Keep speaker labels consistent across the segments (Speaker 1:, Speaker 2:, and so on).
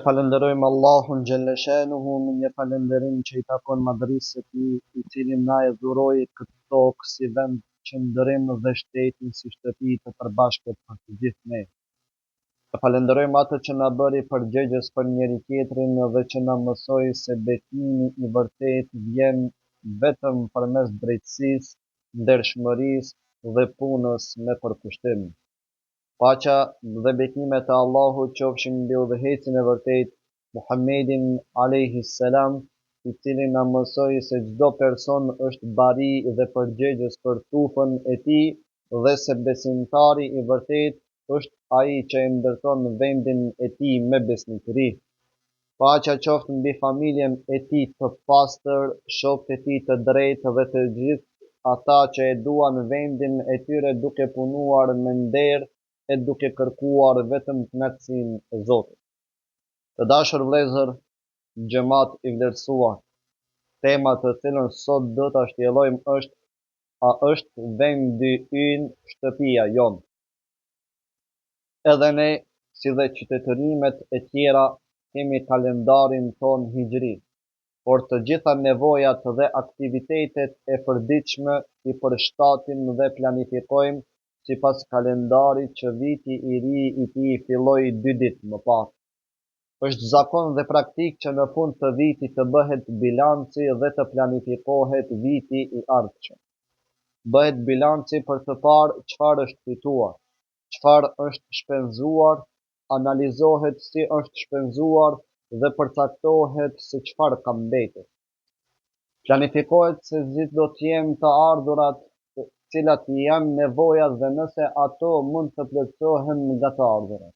Speaker 1: falenderojmë Allahun Gjellëshenuhu me një falenderim që i takon madhërisë së tij, i cili na e dhuroi këtë tokë si vend qëndrim dhe shtetin si shtëpi të përbashkët për të gjithë ne. Të falenderojmë atë që na bëri përgjegjës për njëri tjetrin dhe që na mësoi se bekimi i vërtet vjen vetëm përmes drejtësisë, ndershmërisë dhe punës me përkushtim. Paqja dhe bekimet e Allahut qofshin mbi udhëhecin e vërtet, Muhammedin alayhi salam, i cili na mësoi se çdo person është bari dhe përgjegjës për tufën e tij dhe se besimtari i vërtet është ai që e ndërton vendin e tij me besnikëri. Paqja qoftë mbi familjen e tij të pastër, shokët e tij të drejtë dhe të gjithë ata që e duan vendin e tyre duke punuar me nder e duke kërkuar vetëm kënaqësinë e Zotit. Të dashur vëllezër, xhamat i vlerësuar, tema të cilën sot do ta shtjellojmë është: a është vendi ynë shtëpia jonë? Edhe ne, si dhe qytetërimet e tjera, kemi kalendarin ton hijri, por të gjitha nevojat dhe aktivitetet e përditshme i përshtatim dhe planifikojmë sipas kalendarit që viti i ri i tij filloi 2 ditë më parë. Është zakon dhe praktik që në fund të vitit të bëhet bilanci dhe të planifikohet viti i ardhshëm. Bëhet bilanci për të parë çfarë është fituar, çfarë është shpenzuar, analizohet si është shpenzuar dhe përcaktohet se çfarë ka mbetur. Planifikohet se si do të jenë të ardhurat, cilat janë nevojat dhe nëse ato mund të plotësohen nga të ardhurat.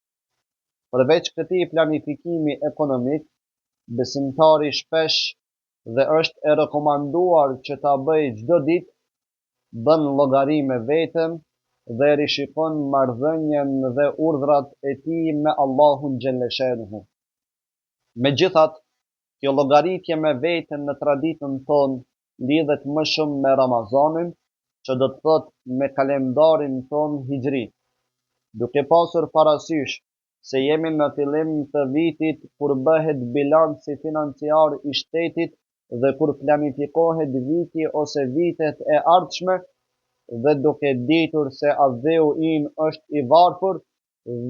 Speaker 1: Përveç këtij planifikimi ekonomik, besimtari shpesh dhe është e rekomanduar që ta bëjë çdo ditë, bën llogari me veten dhe rishikon marrëdhënien dhe urdhrat e tij me Allahun Gjellëshenuhu. Megjithatë, kjo llogaritje me veten në traditën tonë lidhet më shumë me Ramazanin, që do të thotë me kalendarin ton hijri, duke pasur parasysh se jemi në fillim të vitit kur bëhet bilanci financiar i shtetit dhe kur planifikohet viti ose vitet e ardhshme, dhe duke ditur se Allahu ynë është i varfër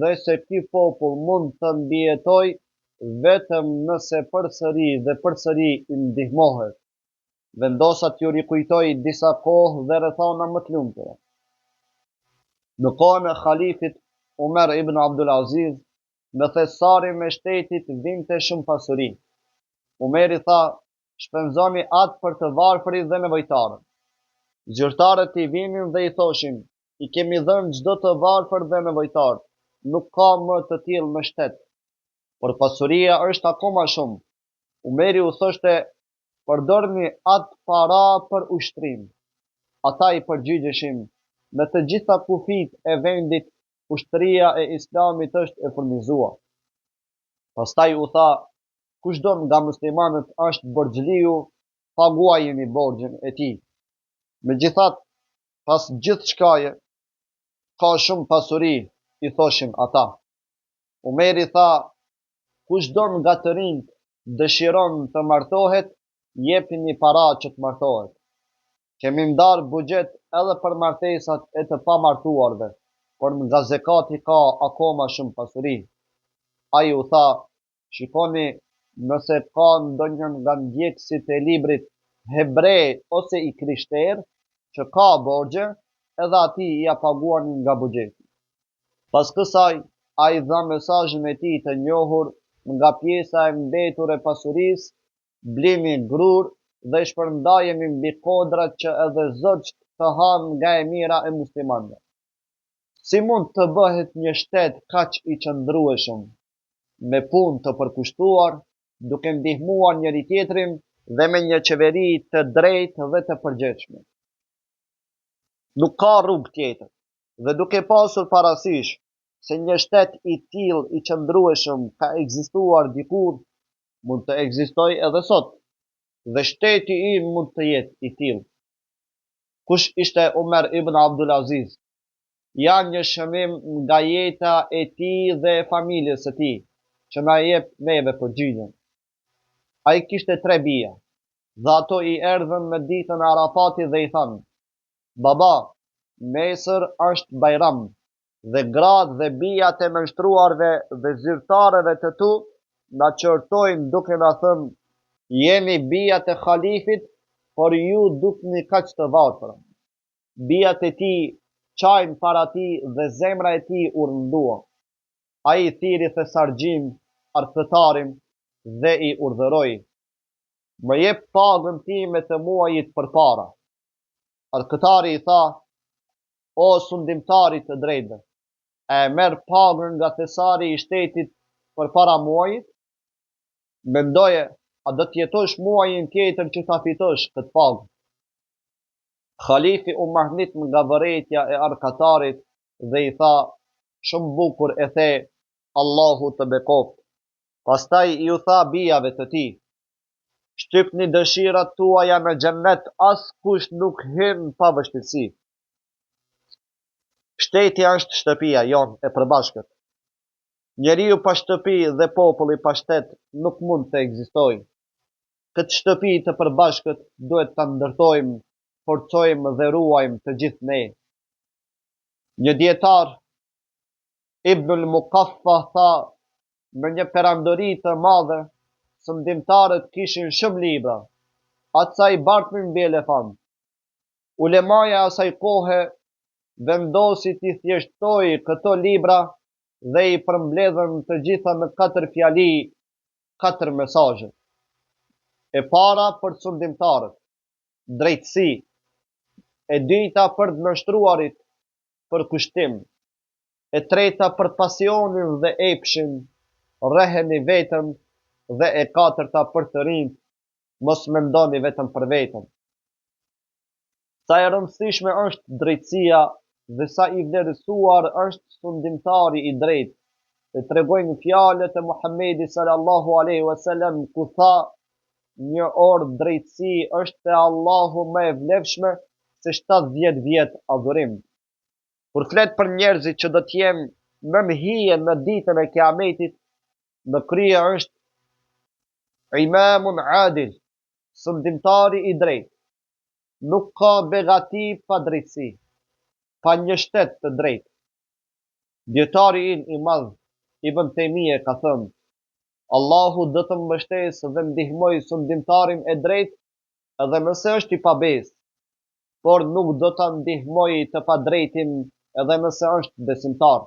Speaker 1: dhe se ky popull mund të mbijetojë vetëm nëse përsëri dhe përsëri i ndihmohet. Vendosa t'ju rikujtoj disa kohë dhe rrethana më të lumtura. Në kohën e Khalifit Umar ibn Abdul Aziz, në thesarin e shtetit vinte shumë pasuri. Umeri tha: shpenzoni atë për të varfërit dhe nevojtarët. Zyrtarët i vinin dhe i thoshin: i kemi dhënë çdo të varfër dhe nevojtar, nuk ka më të tillë në shtet, por pasuria është akoma shumë. Umeri u thoshte: përdorni atë para për ushtrim. Ata i përgjigjeshin: me të gjitha kufijt e vendit, ushtria e Islamit është e furnizuar. Pastaj u tha: kushdo nga muslimanët është borxhliu, paguajini borxhin e tij. Megjithatë, pas gjithçkaje, ka shumë pasuri, i thoshin ata. Umeri tha: kushdo nga të rinjt dëshiron të martohet, jepini para që të martohet. Kemi ndarë buxhet edhe për martesat e të pamartuarve, por nga zekati ka akoma shumë pasuri. Ai u tha: shikoni nëse ka ndonjë nga ndjekësit e librit hebre ose i krishterë që ka borxhe, edhe atij ja paguani nga buxheti. Pas kësaj, ai dha mesazhin e tij të njohur: nga pjesa e mbetur e pasurisë, blini grur dhe shpërndajeni mbi kodrat që edhe zogjt të hanë nga e mira e muslimanëve. Si mund të bëhet një shtet kaq i qëndrueshëm? Me punë të përkushtuar, duke ndihmuar njëri tjetrin dhe me një qeveri të drejtë dhe të përgjegjshme. Nuk ka rrugë tjetër, dhe duke pasur parasysh se një shtet i tillë i qëndrueshëm ka ekzistuar dikur, mund të ekzistojë edhe sot, dhe shteti ynë mund të jetë i tillë. Kush ishte Umar ibn Abdul Aziz? Ja një shënim nga jeta e tij dhe e familjes së tij, që na jep neve përgjigjen. Ai kishte 3 bija, dhe ato i erdhën në ditën e Arafatit dhe i thanë: "Baba, nesër është Bajram dhe gratë dhe bijat e menstruarve dhe zyrtarëve të tu na qortojnë duke na thënë: jeni bijat e halifit, por ju dukni kaq të varfër." Bijat e tij çajnë para tij dhe zemra e tij u rëndua. Ai thiri thesargjin, arfëtarin, dhe i urdhëroi: "Më jep pagën time të muajit përpara." Arkëtari i tha: "O sundimtari të drejtë, e merr pagën nga thesari i shtetit përpara muajit? Mendoje, a do të jetosh muajin tjetër që ta fitosh këtë pagë?" Khalifi u mahnit nga vërejtja e arkëtarit dhe i tha: "Shumë bukur e the, Allahu të bekoft." Pastaj ju tha bijave të tij: "Shtypni dëshirat tuaja në xhennet, askush nuk hyn pa vështirësi. Shteti është shtëpia jonë e përbashkët. Njeriu pa shtëpi dhe populli pa shtet nuk mund të ekzistojë. Këtë shtëpi të përbashkët duhet ta ndërtojmë, forcojmë dhe ruajmë të gjithë ne." Një dietar, Ibnul Muqaffa, tha: "Në një perandori të madhe, sundimtarët kishin shumë libra, atë i bartnin mbi elefant. Ulemaja e asaj kohe vendosi t'i thjeshtojë këto libra dhe i përmbledhën të gjitha në 4 fjali, 4 mesazhe. E para për sundimtarët, drejtësi; e dyta për të menstruarit, për kushtim; e treta për pasionin dhe epshin, rreheni vetëm; dhe e katërta për të rinjt, mos mendoni vetëm për veten." Sa e rëndësishme është drejtësia dhe sa i vlerësuar është sundimtari i drejtë, e tregojnë fjalët e Muhamedit sallallahu alaihi wasallam ku tha: "Një orë drejtësi është te Allahu më e vlefshme se 70 vjet adhurim." Kur flet për njerëzit që do të jenë nën hije në ditën e Kiametit, në krye është imamun adil, sundimtari i drejtë. Nuk ka begati pa drejtësi, pa një shtet të drejtë. Dietari i madh Ibn Taymije ka thënë: "Allahu do të mbështesë dhe ndihmoj sundimtarin e drejtë edhe nëse është i pabesë, por nuk do ta ndihmoj të padrejtin edhe nëse është besimtar."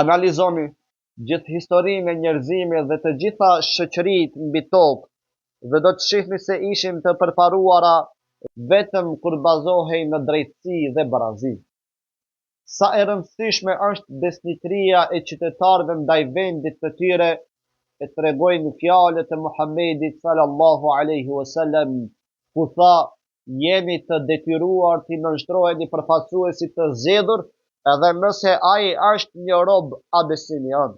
Speaker 1: Analizoni gjithë historinë e njerëzimit dhe të gjitha shoqëritë mbi tokë dhe do të shihni se ishin të përparuara vetëm kur bazohej në drejtësi dhe barazi. Sa e rëndësishme është besnikëria e qytetarëve ndaj vendit të tyre e tregojnë fjalët e Muhamedit sallallahu alaihi wasallam ku tha: "Jeni të detyruar t'i nënshtroheni përfaqësuesit të zgjedhur edhe nëse ai është një rob abesinian."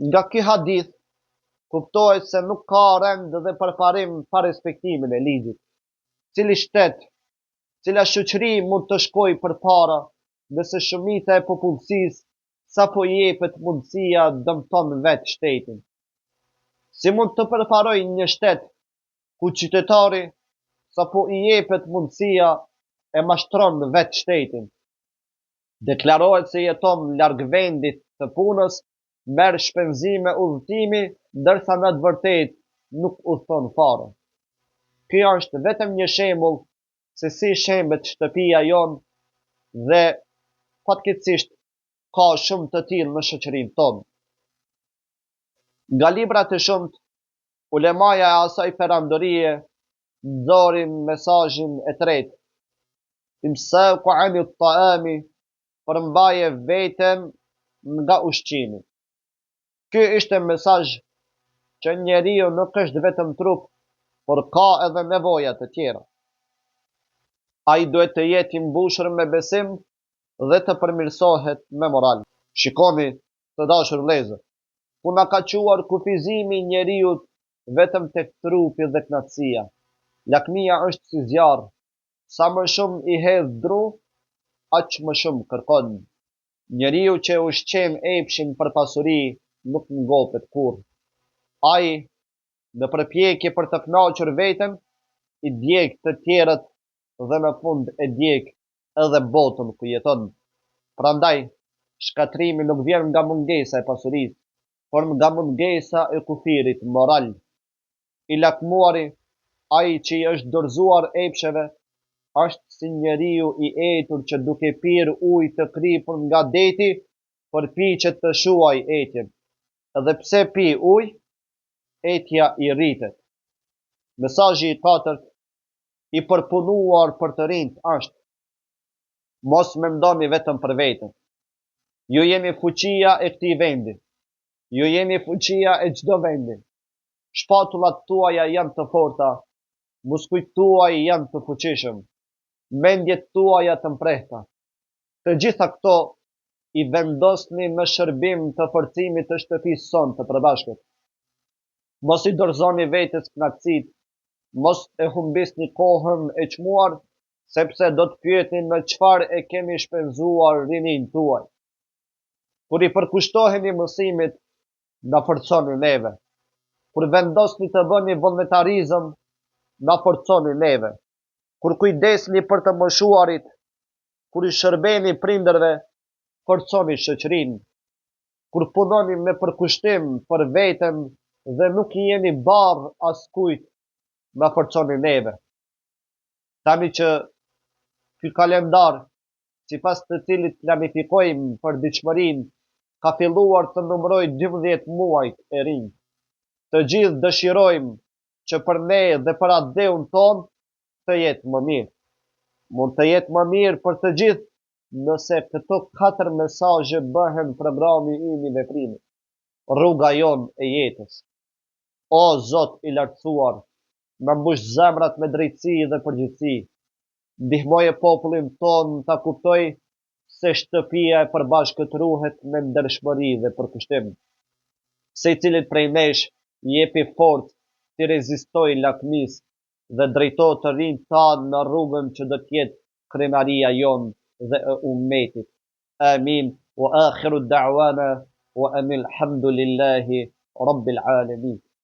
Speaker 1: Nga ky hadith kuptohet se nuk ka rend dhe përparim pa respektimin e ligjit. Cili shtet, cila shoqëri mund të shkojë përpara nëse shumica e popullsisë sapo i jepet mundësia dëmton vetë shtetin? Si mund të përparoj një shtet ku qytetari sapo i jepet mundësia e mashtron vetë shtetin? Deklarohet se jeton larg vendit të punës, merr shpenzime udhëtimi, ndërsa në të vërtetë nuk udhëton fare. Ky është vetëm një shembull se si shembet shtëpia jon dhe fatkeqësisht ka shumë të tillë në shoqërinë tonë. Nga libra të shumt, ulemaja e asaj perandorie nxorin mesazhin e tretë: "Imsaku ani at-ta'ami", përmbaje veten nga ushqimi. Ky ishte mesazh që njeriu nuk është vetëm trup, por ka edhe nevoja të tjera. Ai duhet të jetë i mbushur me besim dhe të përmirësohet me moral. Shikoni, të dashur vëllezër, ku na ka quar kufizimi i njeriut vetëm tek trupi dhe knatësia. Lakmia është si zjarr, sa më shumë i hedh dru, aq më shumë kërkon. Njeriu që ushqem epshin për pasuri nuk ngopet kurrë. Ai, në përpjekje për të kënaqur veten, i djeg të tjerët dhe në fund e djeg edhe botën ku jeton. Prandaj, shkatrimi nuk vjen nga mungesa e pasurisë, por nga mungesa e kufirit moral. I lakmuari, ai që i është dorëzuar epsheve, është si njeriu i etur që duke pirë ujë të kripur nga deti, përpiqet të shuaj etjen. Edhe pse pi ujë, etja i rritet. Mesazhi i katërt i përpunuar për të rinjt është: mos mendoni vetëm për veten. Ju jeni fuqia e këtij vendi. Ju jeni fuqia e çdo vendi. Shpatullat tuaja janë të forta, muskujt tuaj janë të fuqishëm, mendjet tuaja të mprehta. Të gjitha këto i vendosni në shërbim të forcimit të shtëpisë sonë të përbashkët. Mos i dorëzoni vetes kënaqësitë, mos e humbisni kohën e çmuar, sepse do të pyetni në çfarë e keni shpenzuar rinin tuaj. Kur i përkushtoheni mësimit, na forconi neve. Kur vendosni të bëni vullnetarizëm, na forconi neve. Kur kujdesni për të moshuarit, kur i shërbeni prindërve, forconi shoqërinë. Kur punoni me përkushtim për veten dhe nuk i jeni barr askujt, na forconi neve. Tani që ky kalendar, sipas të cilit planifikojmë përditshmërinë, ka filluar të numërojë 12 muajt e rinj. Të gjithë dëshirojmë që për ne dhe për atë dheun tonë të jetë më mirë. Mund të jetë më mirë për të gjithë nëse këto 4 mesazhe bëhen programi ynë i veprimit, rruga jonë e jetës. O Zot i lartësuar, na mbush zemrat me drejtësi dhe përgjegjësi. Ndihmoje popullin tonë ta kuptoj se shtëpia e përbashkët ruhet me ndershmëri dhe përkushtim. Secilit prej nesh jepi forcë të rezistoj lakmisë dhe drejto të rinjt tanë në rrugën që do të jetë krenaria jonë dhe e ummetit. Amin. Wa akhiru da'wana wa anil hamdulillahi rabbil alamin.